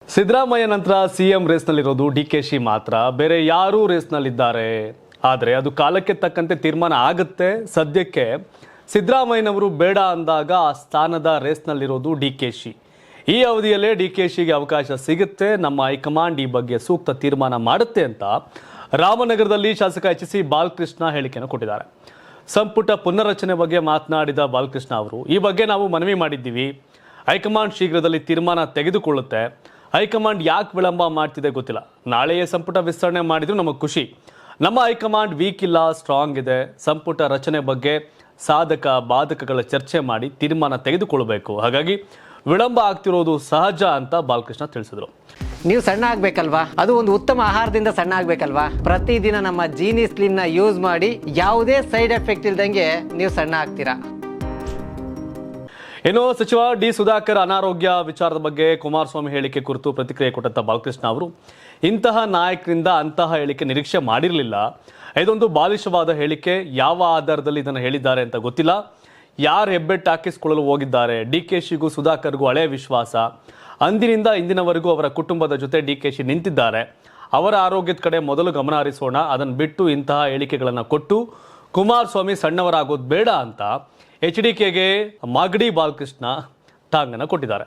ಸಿದ್ದರಾಮಯ್ಯ ನಂತರ ಸಿಎಂ ರೇಸ್ನಲ್ಲಿರೋದು ಡಿಕೆಶಿ ಮಾತ್ರ, ಬೇರೆ ಯಾರೂ ರೇಸ್ನಲ್ಲಿದ್ದಾರೆ. ಆದರೆ ಅದು ಕಾಲಕ್ಕೆ ತಕ್ಕಂತೆ ತೀರ್ಮಾನ ಆಗುತ್ತೆ. ಸದ್ಯಕ್ಕೆ ಸಿದ್ದರಾಮಯ್ಯನವರು ಬೇಡ ಅಂದಾಗ ಆ ಸ್ಥಾನದ ರೇಸ್ನಲ್ಲಿರೋದು ಡಿಕೆಶಿ. ಈ ಅವಧಿಯಲ್ಲೇ ಡಿಕೆಶಿಗೆ ಅವಕಾಶ ಸಿಗುತ್ತೆ. ನಮ್ಮ ಹೈಕಮಾಂಡ್ ಈ ಬಗ್ಗೆ ಸೂಕ್ತ ತೀರ್ಮಾನ ಮಾಡುತ್ತೆ ಅಂತ ರಾಮನಗರದಲ್ಲಿ ಶಾಸಕ ಎಚ್.ಸಿ. ಬಾಲಕೃಷ್ಣ ಹೇಳಿಕೆಯನ್ನು ಕೊಟ್ಟಿದ್ದಾರೆ. ಸಂಪುಟ ಪುನರ್ರಚನೆ ಬಗ್ಗೆ ಮಾತನಾಡಿದ ಬಾಲಕೃಷ್ಣ ಅವರು, ಈ ಬಗ್ಗೆ ನಾವು ಮನವಿ ಮಾಡಿದ್ದೀವಿ. ಹೈಕಮಾಂಡ್ ಶೀಘ್ರದಲ್ಲಿ ತೀರ್ಮಾನ ತೆಗೆದುಕೊಳ್ಳುತ್ತೆ. ಹೈಕಮಾಂಡ್ ಯಾಕೆ ವಿಳಂಬ ಮಾಡ್ತಿದೆ ಗೊತ್ತಿಲ್ಲ. ನಾಳೆಯೇ ಸಂಪುಟ ವಿಸ್ತರಣೆ ಮಾಡಿದ್ರು ನಮಗೆ ಖುಷಿ. ನಮ್ಮ ಹೈಕಮಾಂಡ್ ವೀಕ್ ಇಲ್ಲ, ಸ್ಟ್ರಾಂಗ್ ಇದೆ. ಸಂಪುಟ ರಚನೆ ಬಗ್ಗೆ ಸಾಧಕ ಬಾಧಕಗಳ ಚರ್ಚೆ ಮಾಡಿ ತೀರ್ಮಾನ ತೆಗೆದುಕೊಳ್ಳಬೇಕು. ಹಾಗಾಗಿ ವಿಳಂಬ ಆಗ್ತಿರೋದು ಸಹಜ ಅಂತ ಬಾಲಕೃಷ್ಣ ತಿಳಿಸಿದರು. ನೀವು ಸಣ್ಣ ಆಗ್ಬೇಕಲ್ವಾ? ಅದು ಒಂದು ಉತ್ತಮ ಆಹಾರದಿಂದ ಸಣ್ಣ ಆಗ್ಬೇಕಲ್ವಾ? ಪ್ರತಿದಿನ ನಮ್ಮ ಜೀನಿ ಸ್ಲಿಮ್ನ ಯೂಸ್ ಮಾಡಿ ಯಾವುದೇ ಸೈಡ್ ಎಫೆಕ್ಟ್ ಇಲ್ದಂಗೆ ನೀವು ಸಣ್ಣ ಆಗ್ತೀರಾ. ಇನ್ನು ಸಚಿವ ಡಿ ಸುಧಾಕರ್ ಅನಾರೋಗ್ಯ ವಿಚಾರದ ಬಗ್ಗೆ ಕುಮಾರಸ್ವಾಮಿ ಹೇಳಿಕೆ ಕುರಿತು ಪ್ರತಿಕ್ರಿಯೆ ಕೊಟ್ಟಂತ ಬಾಲಕೃಷ್ಣ ಅವರು, ಇಂತಹ ನಾಯಕರಿಂದ ಅಂತಹ ಹೇಳಿಕೆ ನಿರೀಕ್ಷೆ ಮಾಡಿರಲಿಲ್ಲ. ಇದೊಂದು ಬಾಲಿಶವಾದ ಹೇಳಿಕೆ. ಯಾವ ಆಧಾರದಲ್ಲಿ ಇದನ್ನು ಹೇಳಿದ್ದಾರೆ ಅಂತ ಗೊತ್ತಿಲ್ಲ. ಯಾರು ಹೆಬ್ಬೆಟ್ಟು ಹಾಕಿಸಿಕೊಳ್ಳಲು ಹೋಗಿದ್ದಾರೆ? ಡಿಕೆಶಿಗೂ ಸುಧಾಕರ್ಗೂ ಹಳೆಯ ವಿಶ್ವಾಸ. ಅಂದಿನಿಂದ ಇಂದಿನವರೆಗೂ ಅವರ ಕುಟುಂಬದ ಜೊತೆ ಡಿಕೆಶಿ ನಿಂತಿದ್ದಾರೆ. ಅವರ ಆರೋಗ್ಯದ ಕಡೆ ಮೊದಲು ಗಮನ ಹರಿಸೋಣ. ಅದನ್ನು ಬಿಟ್ಟು ಇಂತಹ ಹೇಳಿಕೆಗಳನ್ನು ಕೊಟ್ಟು ಕುಮಾರಸ್ವಾಮಿ ಸಣ್ಣವರಾಗೋದು ಬೇಡ ಅಂತ ಎಚ್.ಡಿ.ಕೆಗೆ ಮಾಗಡಿ ಬಾಲಕೃಷ್ಣ ಟಾಂಗನ್ನು ಕೊಟ್ಟಿದ್ದಾರೆ.